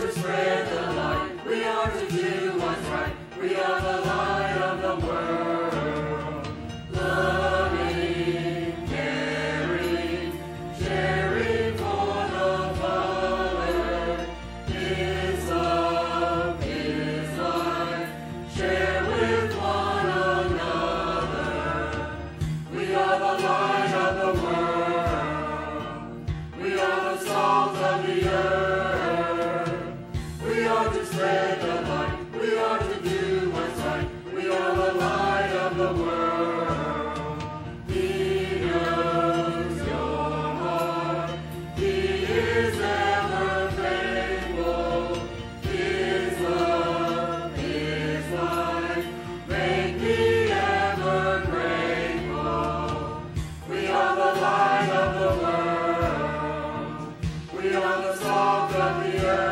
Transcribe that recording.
to spread the light. We are to do what's right. We are the light of the world. Loving, caring, sharing for the Father. His love, His life, share with one another. We are the light of the world. We are the salt of the earth. We are to spread the light. We are to do what's right. We are the light of the world. He knows your heart. He is ever faithful. His love, His life, make me ever grateful. We are the light of the world. We are the salt of the earth.